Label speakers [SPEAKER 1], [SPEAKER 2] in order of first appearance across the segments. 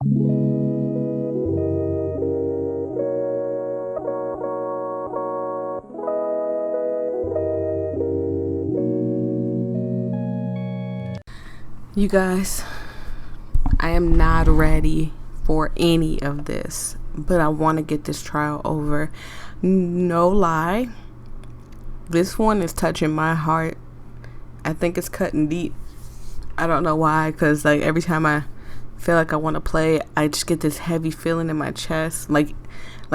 [SPEAKER 1] You guys, I am not ready for any of this, but I want to get this trial over. No lie, this one is touching my heart. I think it's cutting deep. I don't know why, because like every time I feel like I want to play, I just get this heavy feeling in my chest, like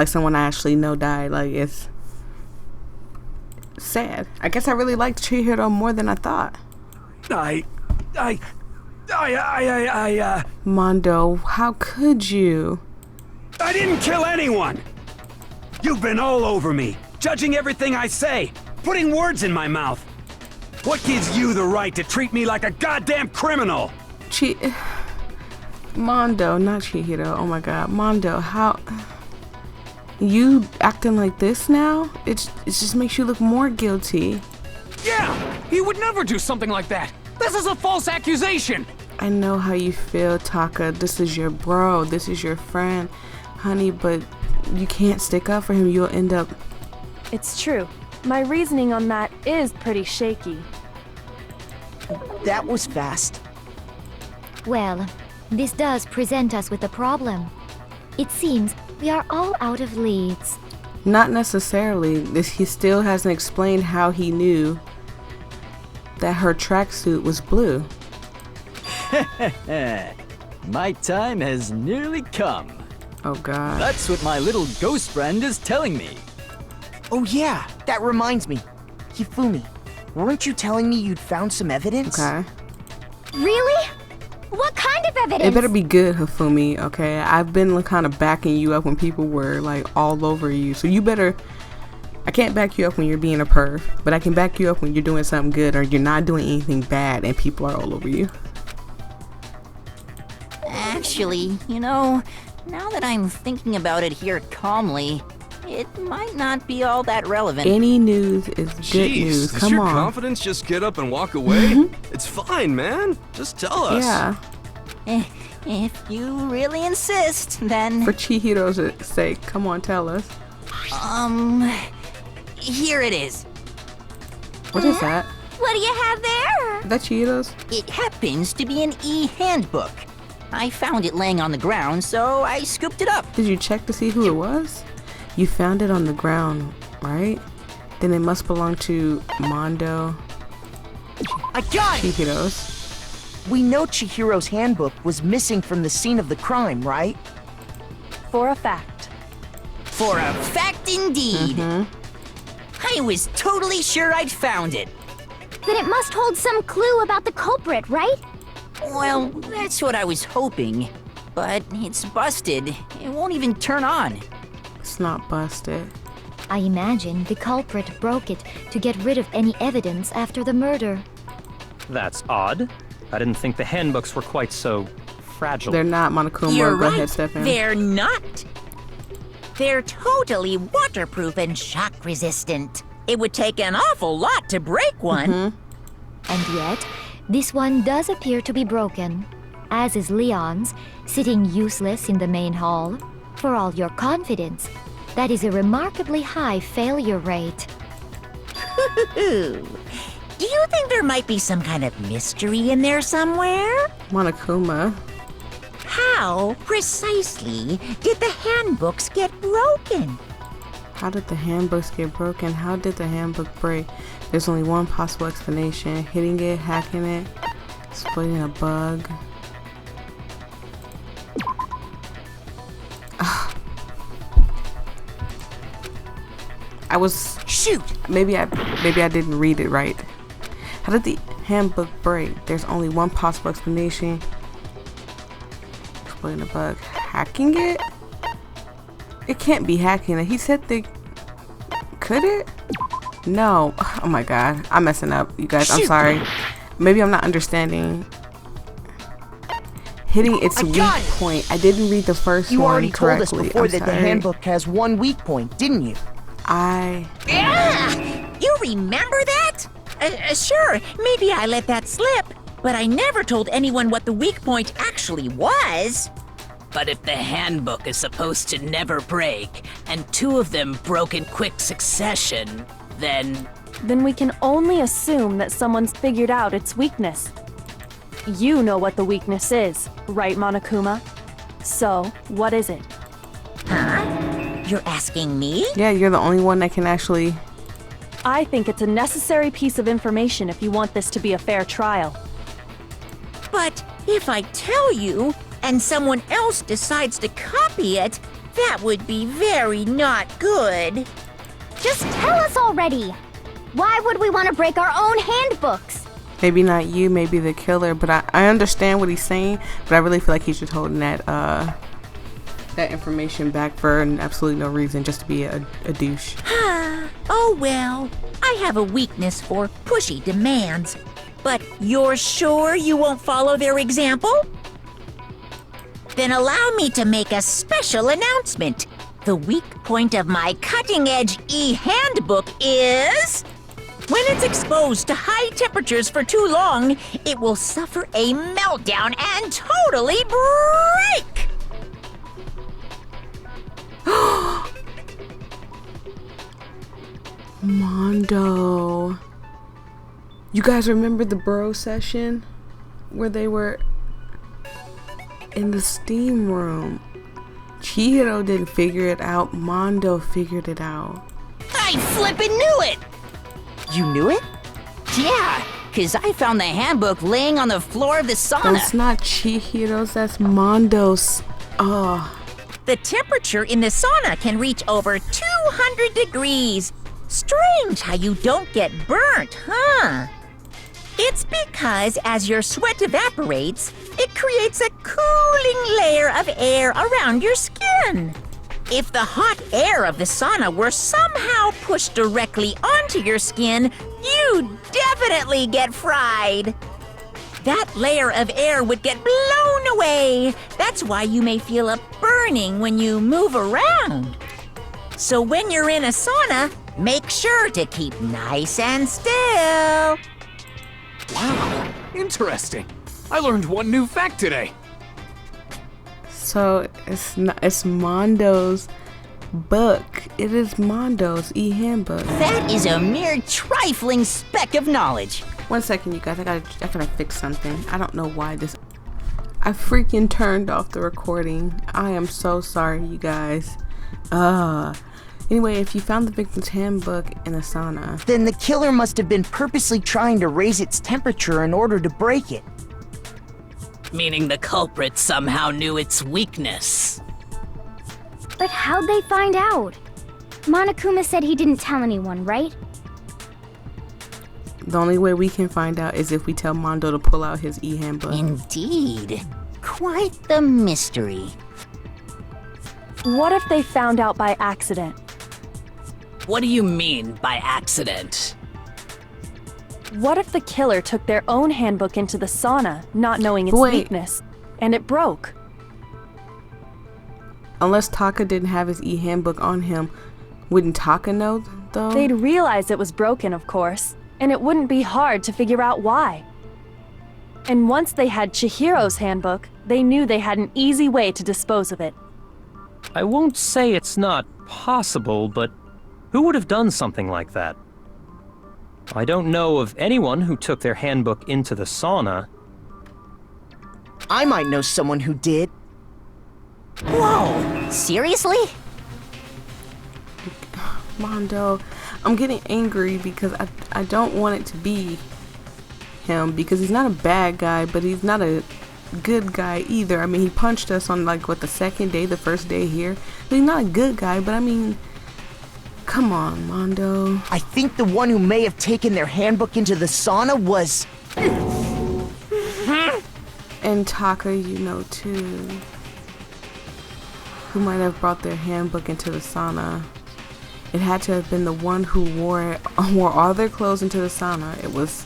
[SPEAKER 1] someone I actually know died. Like, it's sad. I guess I really liked Ch.2 more than I thought. Mondo, how could you?
[SPEAKER 2] I didn't kill anyone! You've been all over me, judging everything I say, putting words in my mouth. What gives you the right to treat me like a goddamn criminal?
[SPEAKER 1] Mondo, not Ch.2. Oh my god. Mondo, how... You acting like this now? It just makes you look more guilty.
[SPEAKER 3] Yeah! He would never do something like that! This is a false accusation!
[SPEAKER 1] I know how you feel, Taka. This is your bro. This is your friend. Honey, but you can't stick up for him. You'll end up...
[SPEAKER 4] It's true. My reasoning on that is pretty shaky.
[SPEAKER 5] That was fast.
[SPEAKER 6] Well, this does present us with a problem. It seems we are all out of leads.
[SPEAKER 1] Not necessarily. He still hasn't explained how he knew that her tracksuit was blue.
[SPEAKER 7] My time has nearly come.
[SPEAKER 1] Oh god.
[SPEAKER 7] That's what my little ghost friend is telling me.
[SPEAKER 5] Oh yeah, that reminds me. Hifumi, weren't you telling me you'd found some evidence?
[SPEAKER 1] Okay.
[SPEAKER 6] Really? What kind of evidence?
[SPEAKER 1] It better be good, Hifumi, okay? I've been kind of backing you up when people were like all over you. So you better... I can't back you up when you're being a perv, but I can back you up when you're doing something good or you're not doing anything bad and people are all over you.
[SPEAKER 8] Actually, you know, now that I'm thinking about it here calmly, it might not be all that relevant.
[SPEAKER 1] Any news is good news.
[SPEAKER 9] Does
[SPEAKER 1] Come
[SPEAKER 9] your
[SPEAKER 1] on.
[SPEAKER 9] confidence just get up and walk away? It's fine, man. Just tell us.
[SPEAKER 1] Yeah.
[SPEAKER 8] If you really insist, then...
[SPEAKER 1] For Ch.2's sake, come on, tell us.
[SPEAKER 8] Here it is.
[SPEAKER 1] What is that?
[SPEAKER 6] What do you have there?
[SPEAKER 1] Is that Ch.2's?
[SPEAKER 8] It happens to be an e-handbook. I found it laying on the ground, so I scooped it up.
[SPEAKER 1] Did you check to see who it was? You found it on the ground, right? Then it must belong to Mondo.
[SPEAKER 5] I got it!
[SPEAKER 1] Ch.2's.
[SPEAKER 5] We know Chihiro's handbook was missing from the scene of the crime, right?
[SPEAKER 4] For a fact.
[SPEAKER 8] For a fact indeed. I was totally sure I'd found it.
[SPEAKER 6] Then it must hold some clue about the culprit, right?
[SPEAKER 8] Well, that's what I was hoping. But it's busted. It won't even turn on.
[SPEAKER 1] It's not busted.
[SPEAKER 6] I imagine the culprit broke it to get rid of any evidence after the murder.
[SPEAKER 10] That's odd. I didn't think the handbooks were quite so fragile.
[SPEAKER 1] They're not, Monokuma.
[SPEAKER 8] You're
[SPEAKER 1] Go ahead,
[SPEAKER 8] right.
[SPEAKER 1] step in.
[SPEAKER 8] They're not. They're totally waterproof and shock resistant. It would take an awful lot to break one.
[SPEAKER 6] And yet, this one does appear to be broken, as is Leon's, sitting useless in the main hall. For all your confidence, that is a remarkably high failure rate.
[SPEAKER 8] Do you think there might be some kind of mystery in there somewhere?
[SPEAKER 1] Monokuma.
[SPEAKER 8] How precisely did the handbooks get broken?
[SPEAKER 1] How did the handbooks get broken? How did the handbook break? There's only one possible explanation. Hitting it, hacking it, exploiting a bug. I was...
[SPEAKER 5] Shoot!
[SPEAKER 1] Maybe I didn't read it right. How did the handbook break? There's only one possible explanation. Exploiting a bug. Hacking it? It can't be hacking it. He said they... Could it? No. Oh my god. I'm messing up, you guys. I'm sorry. Maybe I'm not understanding. Hitting its weak point. I didn't read the first
[SPEAKER 5] You
[SPEAKER 1] one
[SPEAKER 5] already told us
[SPEAKER 1] correctly.
[SPEAKER 5] before
[SPEAKER 1] I'm
[SPEAKER 5] that
[SPEAKER 1] sorry.
[SPEAKER 5] the handbook has one weak point, didn't you?
[SPEAKER 8] You remember that? Sure, maybe I let that slip, but I never told anyone what the weak point actually was. But if the handbook is supposed to never break, and 2 of them broke in quick succession, then...
[SPEAKER 4] Then we can only assume that someone's figured out its weakness. You know what the weakness is, right, Monokuma? So, what is it?
[SPEAKER 8] Huh? You're asking me?
[SPEAKER 1] Yeah, you're the only one that can actually...
[SPEAKER 4] I think it's a necessary piece of information if you want this to be a fair trial.
[SPEAKER 8] But if I tell you, and someone else decides to copy it, that would be very not good.
[SPEAKER 6] Just tell us already! Why would we want to break our own handbooks?
[SPEAKER 1] Maybe not you, maybe the killer, but I understand what he's saying, but I really feel like he's just holding that information back for absolutely no reason, just to be a douche.
[SPEAKER 8] Oh well, I have a weakness for pushy demands. But you're sure you won't follow their example? Then allow me to make a special announcement. The weak point of my cutting-edge e-handbook is... When it's exposed to high temperatures for too long, it will suffer a meltdown and totally break!
[SPEAKER 1] Mondo. You guys remember the bro session? Where they were in the steam room. Chihiro didn't figure it out. Mondo figured it out.
[SPEAKER 11] I flippin' knew it!
[SPEAKER 5] You knew it?
[SPEAKER 11] Yeah, cause I found the handbook laying on the floor of the sauna.
[SPEAKER 1] That's not Chihiro's, that's Mondo's. Oh.
[SPEAKER 8] The temperature in the sauna can reach over 200 degrees. Strange how you don't get burnt, huh? It's because as your sweat evaporates, it creates a cooling layer of air around your skin. If the hot air of the sauna were somehow pushed directly onto your skin, you'd definitely get fried. That layer of air would get blown away. That's why you may feel a burning when you move around. So when you're in a sauna, make sure to keep nice and still.
[SPEAKER 3] Wow, interesting. I learned one new fact today.
[SPEAKER 1] So it's Mondo's book. It is Mondo's e-handbook.
[SPEAKER 11] That is a mere trifling speck of knowledge.
[SPEAKER 1] 1 second, you guys. I gotta fix something. I don't know why this. I freaking turned off the recording. I am so sorry, you guys. Anyway, if you found the victim's handbook in a sauna,
[SPEAKER 5] then the killer must have been purposely trying to raise its temperature in order to break it.
[SPEAKER 11] Meaning the culprit somehow knew its weakness.
[SPEAKER 6] But how'd they find out? Monokuma said he didn't tell anyone, right?
[SPEAKER 1] the only way we can find out is if we tell Mondo to pull out his e-handbook.
[SPEAKER 11] Indeed. Quite the mystery.
[SPEAKER 4] What if they found out by accident?
[SPEAKER 11] What do you mean by accident?
[SPEAKER 4] What if the killer took their own handbook into the sauna, not knowing its weakness, and it broke?
[SPEAKER 1] Unless Taka didn't have his e-handbook on him, wouldn't Taka know, though?
[SPEAKER 4] They'd realize it was broken, of course, and it wouldn't be hard to figure out why. And once they had Chihiro's handbook, they knew they had an easy way to dispose of it.
[SPEAKER 10] I won't say it's not possible, but who would have done something like that? I don't know of anyone who took their handbook into the sauna.
[SPEAKER 5] I might know someone who did.
[SPEAKER 11] Whoa! Seriously?
[SPEAKER 1] Mondo, I'm getting angry because I don't want it to be him, because he's not a bad guy, but he's not a good guy either. I mean, he punched us on the second day, the first day here. But he's not a good guy, but I mean, come on, Mondo.
[SPEAKER 5] I think the one who may have taken their handbook into the sauna was...
[SPEAKER 1] And Taka, you know, too. Who might have brought their handbook into the sauna. It had to have been the one who wore all their clothes into the sauna. It was...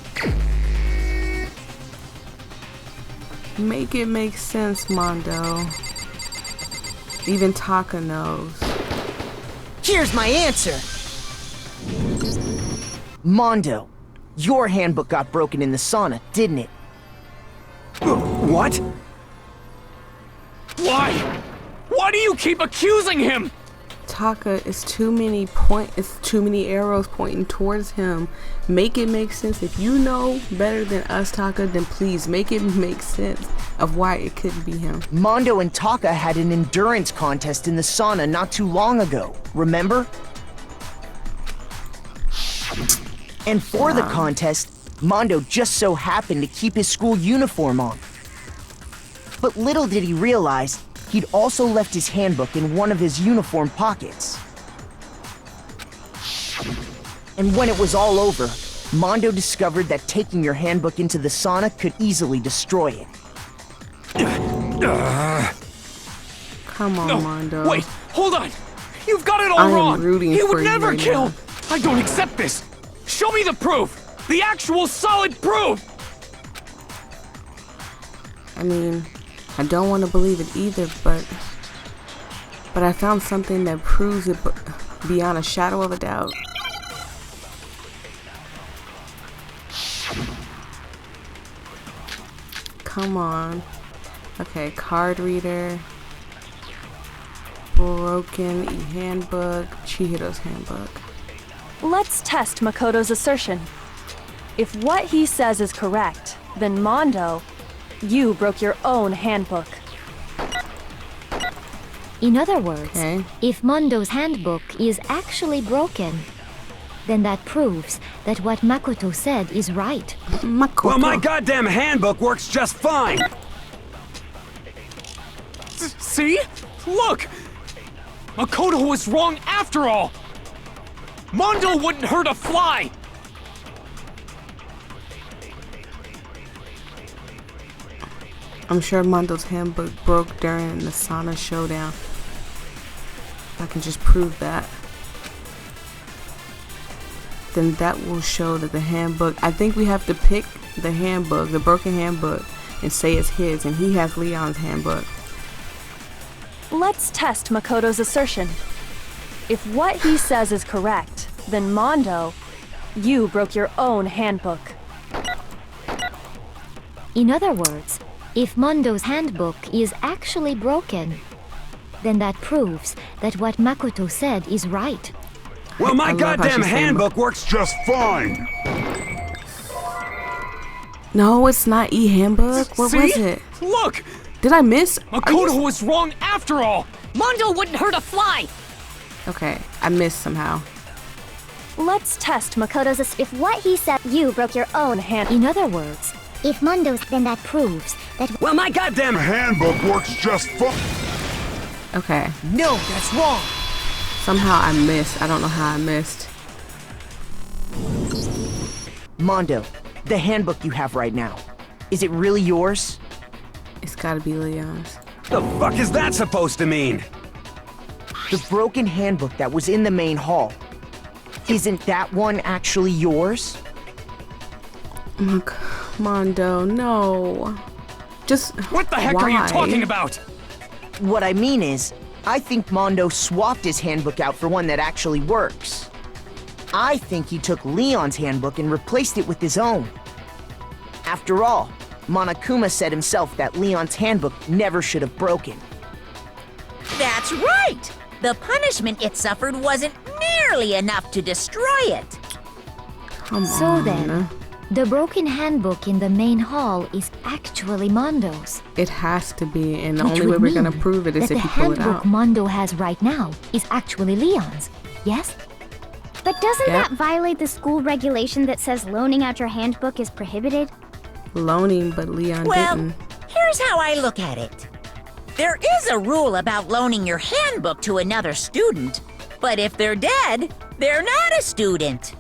[SPEAKER 1] Make it make sense, Mondo. Even Taka knows.
[SPEAKER 5] Here's my answer! Mondo, your handbook got broken in the sauna, didn't it?
[SPEAKER 2] What?
[SPEAKER 3] Why? Why do you keep accusing him?
[SPEAKER 1] Taka, it's too many arrows pointing towards him. Make it make sense. If you know better than us, Taka, then please make it make sense of why it couldn't be him.
[SPEAKER 5] Mondo and Taka had an endurance contest in the sauna not too long ago, remember? And for the contest, Mondo just so happened to keep his school uniform on. But little did he realize, he'd also left his handbook in one of his uniform pockets. And when it was all over, Mondo discovered that taking your handbook into the sauna could easily destroy it.
[SPEAKER 1] Come on,
[SPEAKER 3] No,
[SPEAKER 1] Mondo.
[SPEAKER 3] wait, hold on. You've got it all
[SPEAKER 1] I am
[SPEAKER 3] wrong.
[SPEAKER 1] rooting
[SPEAKER 3] He
[SPEAKER 1] for
[SPEAKER 3] would
[SPEAKER 1] you
[SPEAKER 3] never
[SPEAKER 1] right
[SPEAKER 3] kill.
[SPEAKER 1] now.
[SPEAKER 3] I don't accept this. Show me the proof. The actual solid proof.
[SPEAKER 1] I mean, I don't want to believe it either, but I found something that proves it beyond a shadow of a doubt. Come on. Okay, card reader, broken handbook, Chihiro's handbook.
[SPEAKER 4] Let's test Makoto's assertion. If what he says is correct, then Mondo, you broke your own handbook.
[SPEAKER 6] In other words,
[SPEAKER 1] Okay.
[SPEAKER 6] if Mondo's handbook is actually broken, then that proves that what Makoto said is right.
[SPEAKER 1] Makoto.
[SPEAKER 2] Well, my goddamn handbook works just fine.
[SPEAKER 3] See? Look! Makoto was wrong after all! Mondo wouldn't hurt a fly!
[SPEAKER 1] I'm sure Mondo's handbook broke during the sauna showdown. I can just prove that. Then that will show that the handbook, I think we have to pick the handbook, the broken handbook, and say it's his, and he has Leon's handbook.
[SPEAKER 4] Let's test Makoto's assertion. If what he says is correct, then Mondo, you broke your own handbook.
[SPEAKER 6] In other words, if Mondo's handbook is actually broken, then that proves that what Makoto said is right.
[SPEAKER 2] Well, my
[SPEAKER 1] I love how
[SPEAKER 2] goddamn
[SPEAKER 1] she's saying
[SPEAKER 2] handbook works just fine.
[SPEAKER 1] No, it's not e-handbook. What
[SPEAKER 3] See?
[SPEAKER 1] was it?
[SPEAKER 3] Look!
[SPEAKER 1] Did I miss?
[SPEAKER 3] Makoto was wrong after all!
[SPEAKER 11] Mondo wouldn't hurt a fly!
[SPEAKER 1] Okay, I missed somehow.
[SPEAKER 4] Let's test Makoto's if what he said, you broke your own hand.
[SPEAKER 6] In other words, if Mondo's, then that proves that
[SPEAKER 2] Well, my goddamn
[SPEAKER 12] handbook works just fine.
[SPEAKER 1] Okay,
[SPEAKER 5] No, that's wrong!
[SPEAKER 1] somehow I missed. I don't know how I missed.
[SPEAKER 5] Mondo, the handbook you have right now, is it really yours?
[SPEAKER 1] It's gotta be Leon's.
[SPEAKER 2] The fuck is that supposed to mean?
[SPEAKER 5] The broken handbook that was in the main hall, isn't that one actually yours?
[SPEAKER 1] Mondo, no. Just
[SPEAKER 3] What the heck are you
[SPEAKER 1] why?
[SPEAKER 3] talking about?
[SPEAKER 5] What I mean is, I think Mondo swapped his handbook out for one that actually works. I think he took Leon's handbook and replaced it with his own. After all, Monokuma said himself that Leon's handbook never should have broken.
[SPEAKER 8] That's right! The punishment it suffered wasn't nearly enough to destroy it.
[SPEAKER 1] Come
[SPEAKER 6] So
[SPEAKER 1] on.
[SPEAKER 6] then, the broken handbook in the main hall is actually Mondo's.
[SPEAKER 1] It has to be, and the
[SPEAKER 6] Which
[SPEAKER 1] only way
[SPEAKER 6] would
[SPEAKER 1] we're gonna
[SPEAKER 6] mean
[SPEAKER 1] prove it is
[SPEAKER 6] that
[SPEAKER 1] if
[SPEAKER 6] the
[SPEAKER 1] you pull it
[SPEAKER 6] handbook
[SPEAKER 1] out.
[SPEAKER 6] Mondo has right now is actually Leon's, yes?
[SPEAKER 13] But doesn't
[SPEAKER 1] Yep.
[SPEAKER 13] that violate the school regulation that says loaning out your handbook is prohibited?
[SPEAKER 1] Loaning, but Leon
[SPEAKER 8] Well,
[SPEAKER 1] didn't.
[SPEAKER 8] here's how I look at it. There is a rule about loaning your handbook to another student, but if they're dead, they're not a student.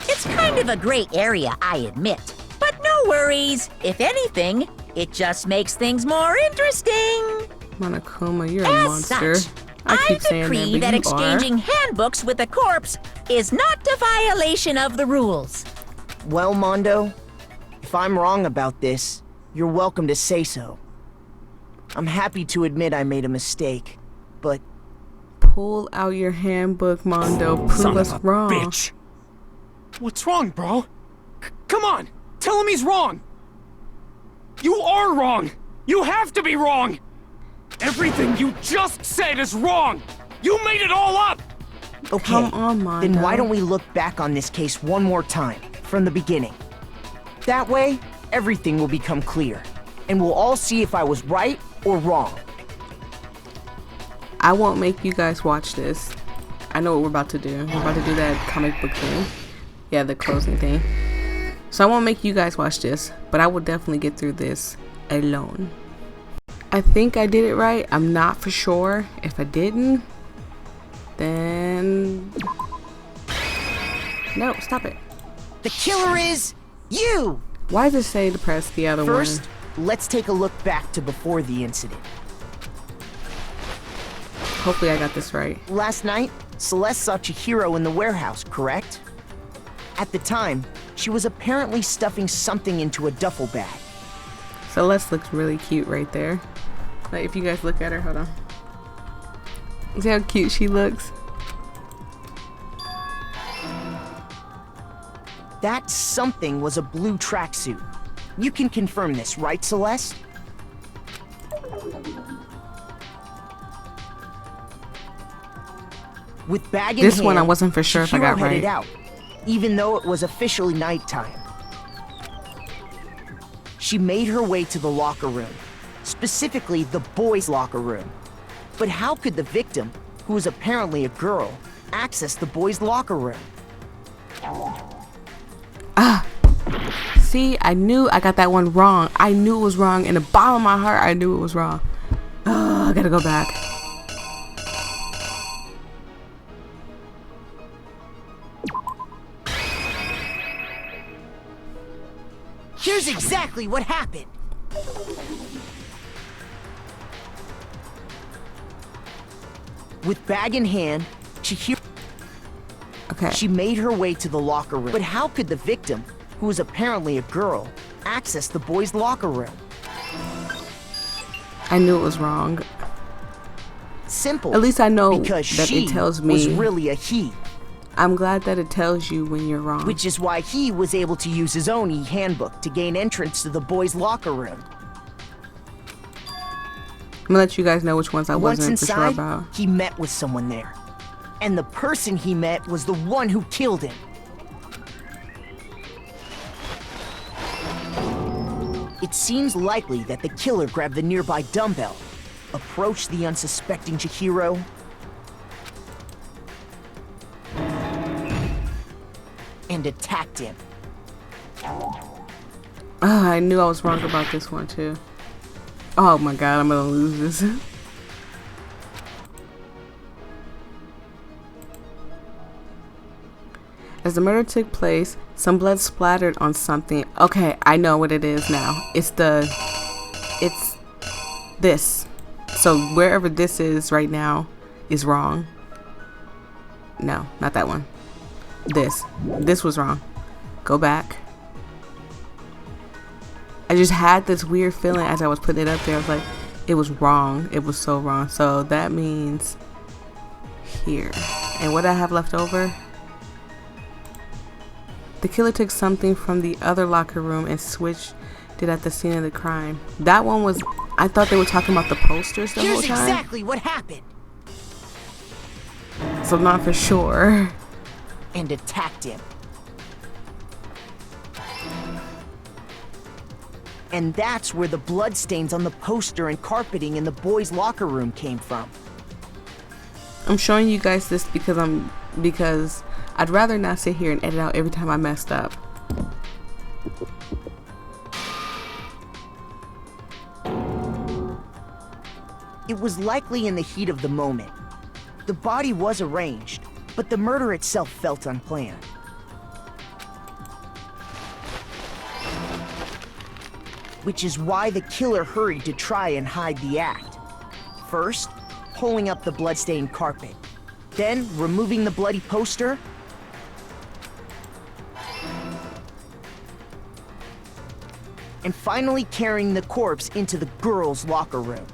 [SPEAKER 8] It's kind of a gray area, I admit. But no worries. If anything, it just makes things more interesting.
[SPEAKER 1] Monokuma, you're a
[SPEAKER 8] As
[SPEAKER 1] monster.
[SPEAKER 8] such,
[SPEAKER 1] I keep saying
[SPEAKER 8] decree
[SPEAKER 1] that,
[SPEAKER 8] that
[SPEAKER 1] but you are.
[SPEAKER 8] exchanging handbooks with a corpse is not a violation of the rules.
[SPEAKER 5] Well, Mondo, if I'm wrong about this, you're welcome to say so. I'm happy to admit I made a mistake, but
[SPEAKER 1] Pull out your handbook, Mondo. Prove
[SPEAKER 3] Son
[SPEAKER 1] us
[SPEAKER 3] of a
[SPEAKER 1] wrong.
[SPEAKER 3] bitch! What's wrong, bro? Come on! Tell him he's wrong! You are wrong! You have to be wrong! Everything you just said is wrong! You made it all up!
[SPEAKER 5] Okay,
[SPEAKER 1] Come on, Mondo.
[SPEAKER 5] then why don't we look back on this case one more time, from the beginning? That way, everything will become clear, and we'll all see if I was right or wrong.
[SPEAKER 1] I won't make you guys watch this. I know what we're about to do. We're about to do that comic book thing. Yeah, the closing thing. So I won't make you guys watch this, but I will definitely get through this alone. I think I did it right. I'm not for sure. If I didn't, then... No, stop it.
[SPEAKER 5] The killer is you!
[SPEAKER 1] Why does it say to press the other one?
[SPEAKER 5] First, let's take a look back to before the incident.
[SPEAKER 1] Hopefully I got this right.
[SPEAKER 5] Last night, Celeste saw Chihiro in the warehouse, correct? At the time, she was apparently stuffing something into a duffel bag.
[SPEAKER 1] Celeste looks really cute right there. Like, if you guys look at her, hold on. See how cute she looks?
[SPEAKER 5] That something was a blue tracksuit. You can confirm this, right, Celeste? With bag in
[SPEAKER 1] This
[SPEAKER 5] hand,
[SPEAKER 1] one I wasn't for sure if I got
[SPEAKER 5] Chihiro headed
[SPEAKER 1] right.
[SPEAKER 5] out, even though it was officially nighttime. She made her way to the locker room, specifically the boys' locker room. But how could the victim, who was apparently a girl, access the boys' locker room?
[SPEAKER 1] See, I knew I got that one wrong. I knew it was wrong. In the bottom of my heart, I knew it was wrong. I gotta go back.
[SPEAKER 5] Here's exactly what happened. With bag in hand, she made her way to the locker room. But how could the victim, who was apparently a girl, access the boys' locker room?
[SPEAKER 1] I knew it was wrong.
[SPEAKER 5] Simple.
[SPEAKER 1] At least I know
[SPEAKER 5] because
[SPEAKER 1] that
[SPEAKER 5] she
[SPEAKER 1] it tells
[SPEAKER 5] was
[SPEAKER 1] me.
[SPEAKER 5] really a he.
[SPEAKER 1] I'm glad that it tells you when you're wrong.
[SPEAKER 5] Which is why he was able to use his own e-handbook to gain entrance to the boys' locker room.
[SPEAKER 1] I'm gonna let you guys know which ones I
[SPEAKER 5] Once
[SPEAKER 1] wasn't for sure
[SPEAKER 5] inside,
[SPEAKER 1] about.
[SPEAKER 5] he met with someone there. And the person he met was the one who killed him. It seems likely that the killer grabbed the nearby dumbbell, approached the unsuspecting Chihiro, and attacked him.
[SPEAKER 1] I knew I was wrong about this one too. Oh my god, I'm gonna lose this. As the murder took place, some blood splattered on something. Okay, I know what it is now. It's this. So wherever this is right now is wrong. No, not that one. This was wrong. Go back. I just had this weird feeling as I was putting it up there. I was like, it was wrong. It was so wrong. So that means here. And what I have left over? The killer took something from the other locker room and switched it at the scene of the crime. That one was, I thought they were talking about the posters the whole time.
[SPEAKER 5] Here's exactly what happened.
[SPEAKER 1] So I'm not for sure.
[SPEAKER 5] And attacked him. And that's where the bloodstains on the poster and carpeting in the boys' locker room came from.
[SPEAKER 1] I'm showing you guys this because I'd rather not sit here and edit out every time I messed up.
[SPEAKER 5] It was likely in the heat of the moment. The body was arranged, but the murder itself felt unplanned. Which is why the killer hurried to try and hide the act. First, pulling up the bloodstained carpet. Then, removing the bloody poster. And finally carrying the corpse into the girls' locker room.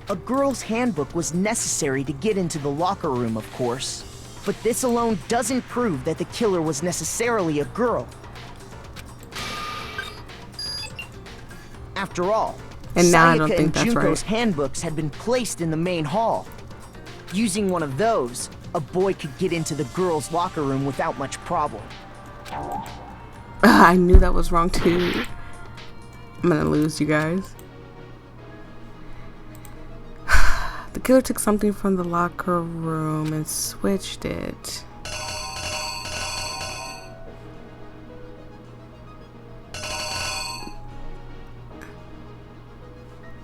[SPEAKER 5] A girl's handbook was necessary to get into the locker room, of course. But this alone doesn't prove that the killer was necessarily a girl. After all,
[SPEAKER 1] And now I don't
[SPEAKER 5] Sayaka
[SPEAKER 1] think
[SPEAKER 5] and
[SPEAKER 1] that's
[SPEAKER 5] Junko's
[SPEAKER 1] right.
[SPEAKER 5] handbooks had been placed in the main hall. Using one of those, a boy could get into the girls' locker room without much problem.
[SPEAKER 1] I knew that was wrong too. I'm gonna lose, you guys. The killer took something from the locker room and switched it.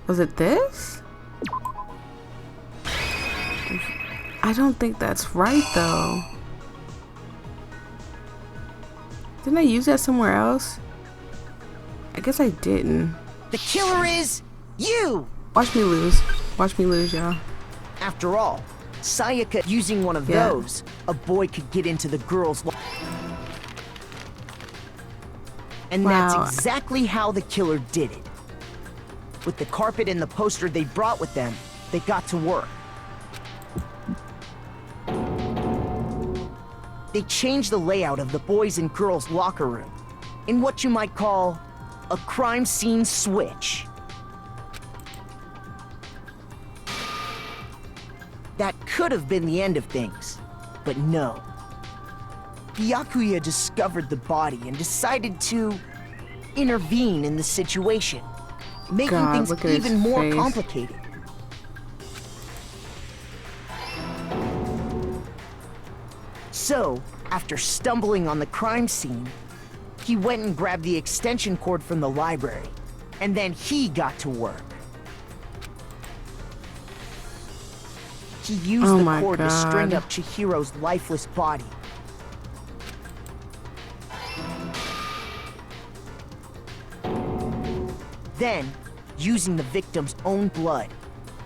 [SPEAKER 1] Was it this? I don't think that's right though. Didn't I use that somewhere else? I guess I didn't.
[SPEAKER 5] The killer is you!
[SPEAKER 1] Watch me lose. Watch me lose, y'all.
[SPEAKER 5] After all, Sayaka using one of those, a boy could get into the girls' And that's exactly how the killer did it. With the carpet and the poster they brought with them, they got to work. They changed the layout of the boys' and girls' locker room in what you might call a crime scene switch. That could have been the end of things, but no. Byakuya discovered the body and decided to intervene in the situation, making things even more complicated. So, after stumbling on the crime scene, he went and grabbed the extension cord from the library, and then he got to work. He used the cord to string up Chihiro's lifeless body. Then, using the victim's own blood,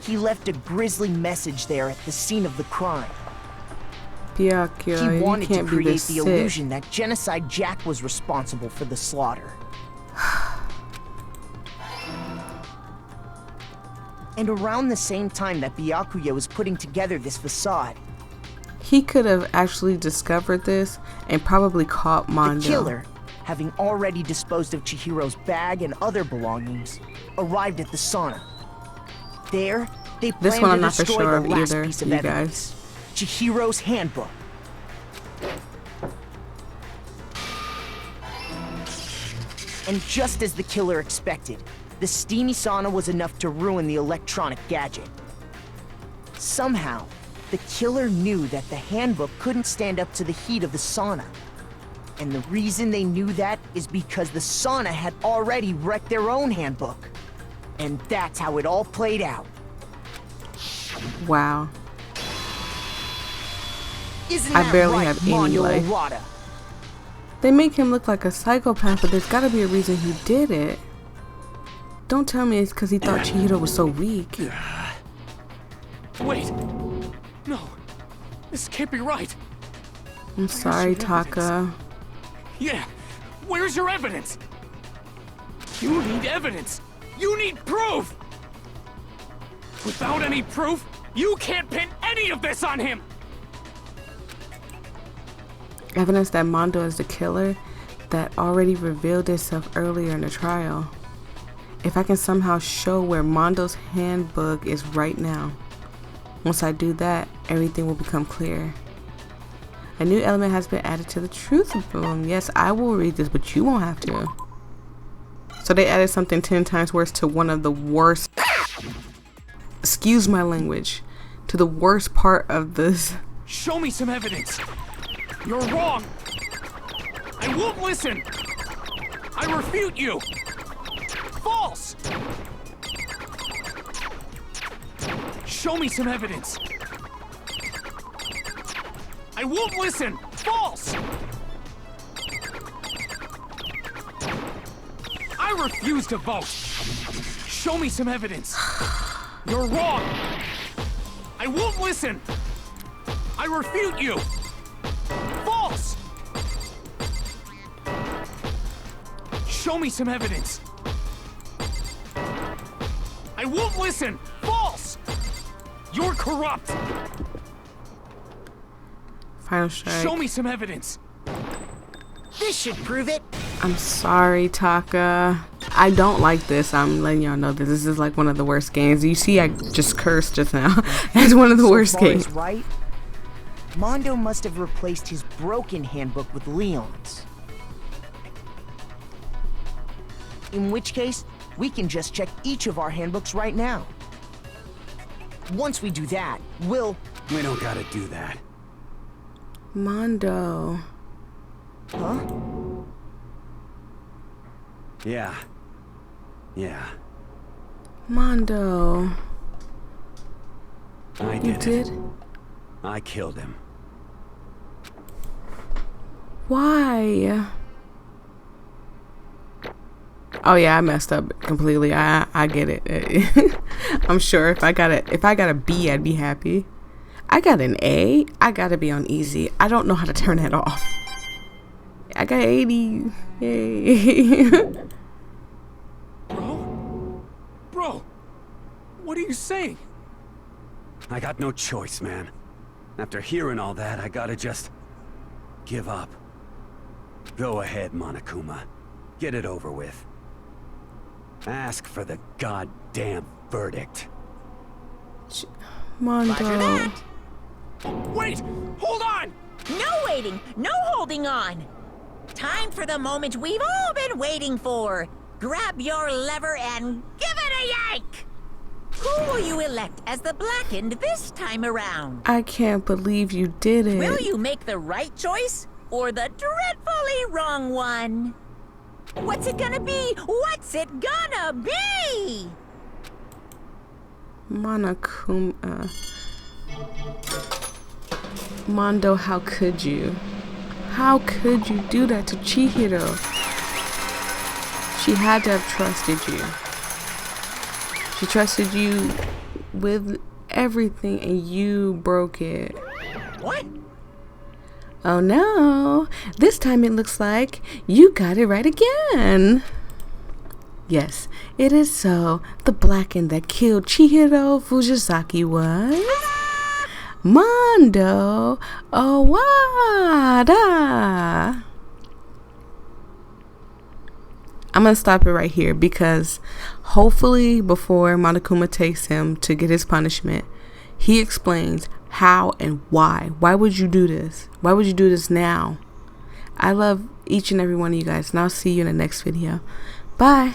[SPEAKER 5] he left a grisly message there at the scene of the crime.
[SPEAKER 1] Byakuya,
[SPEAKER 5] He wanted to create the
[SPEAKER 1] sick.
[SPEAKER 5] illusion that Genocide Jack was responsible for the slaughter. And around the same time that Byakuya was putting together this facade,
[SPEAKER 1] he could have actually discovered this and probably caught Mondo.
[SPEAKER 5] The killer, having already disposed of Chihiro's bag and other belongings, arrived at the sauna. There, they planned
[SPEAKER 1] one I'm
[SPEAKER 5] to
[SPEAKER 1] not for
[SPEAKER 5] destroy
[SPEAKER 1] sure
[SPEAKER 5] the
[SPEAKER 1] of
[SPEAKER 5] last
[SPEAKER 1] either,
[SPEAKER 5] piece of
[SPEAKER 1] you
[SPEAKER 5] evidence, Chihiro's handbook. And just as the killer expected, the steamy sauna was enough to ruin the electronic gadget. Somehow, the killer knew that the handbook couldn't stand up to the heat of the sauna. And the reason they knew that is because the sauna had already wrecked their own handbook. And that's how it all played out.
[SPEAKER 1] Wow.
[SPEAKER 5] Isn't
[SPEAKER 1] I
[SPEAKER 5] that
[SPEAKER 1] barely
[SPEAKER 5] right,
[SPEAKER 1] have any
[SPEAKER 5] Mondo
[SPEAKER 1] life.
[SPEAKER 5] Arata?
[SPEAKER 1] They make him look like a psychopath, but there's gotta be a reason he did it. Don't tell me it's because he thought Chihiro was so weak.
[SPEAKER 3] Wait! No! This can't be right!
[SPEAKER 1] I'm sorry, Taka.
[SPEAKER 3] Yeah! Where's your evidence? You need evidence! You need proof! Without any proof, you can't pin any of this on him!
[SPEAKER 1] Evidence that Mondo is the killer that already revealed itself earlier in the trial. If I can somehow show where Mondo's handbook is right now, once I do that, everything will become clear. A new element has been added to the truth boom. Yes, I will read this, but you won't have to. So they added something 10 times worse to one of the worst, excuse my language, to the worst part of this.
[SPEAKER 3] Show me some evidence! You're wrong! I won't listen! I refute you! False! Show me some evidence! I won't listen! False! I refuse to vote! Show me some evidence! You're wrong! I won't listen! I refute you! False! Show me some evidence! I won't listen! False! You're corrupt!
[SPEAKER 1] Final strike.
[SPEAKER 3] Show me some evidence!
[SPEAKER 5] This should prove it.
[SPEAKER 1] I'm sorry, Taka. I don't like this. I'm letting y'all know that this is like one of the worst games. You see, I just cursed just now. It's one of the worst games.
[SPEAKER 5] Right? Mondo must have replaced his broken handbook with Leon's. In which case, we can just check each of our handbooks right now. Once we do that, we'll...
[SPEAKER 2] We don't gotta do that.
[SPEAKER 1] Mondo.
[SPEAKER 5] Huh?
[SPEAKER 2] Yeah.
[SPEAKER 1] Mondo.
[SPEAKER 2] I
[SPEAKER 1] You
[SPEAKER 2] did
[SPEAKER 1] did?
[SPEAKER 2] it. I killed him.
[SPEAKER 1] Why? Oh yeah, I messed up completely. I get it. I'm sure if I got a B, I'd be happy. I got an A. I gotta be on easy. I don't know how to turn that off. I got 80. Yay.
[SPEAKER 3] Bro, what are you saying?
[SPEAKER 2] I got no choice, man. After hearing all that, I gotta just give up. Go ahead, Monokuma. Get it over with. Ask for the goddamn verdict.
[SPEAKER 1] Mondo.
[SPEAKER 8] Roger that.
[SPEAKER 3] Wait! Hold on!
[SPEAKER 8] No waiting, no holding on. Time for the moment we've all been waiting for. Grab your lever and give it a yank! Who will you elect as the Blackened this time around?
[SPEAKER 1] I can't believe you did it.
[SPEAKER 8] Will you make the right choice or the dreadfully wrong one? What's it gonna be? What's it gonna be?
[SPEAKER 1] Monokuma. Mondo, how could you? How could you do that to Chihiro? She had to have trusted you. She trusted you with everything and you broke it.
[SPEAKER 8] What?
[SPEAKER 1] Oh no, this time it looks like you got it right again. Yes, it is so. The Blackened that killed Chihiro Fujisaki was Mondo Owada. I'm gonna stop it right here because hopefully before Monokuma takes him to get his punishment, he explains how and why. Why would you do this? Why would you do this now? I love each and every one of you guys, and I'll see you in the next video. Bye.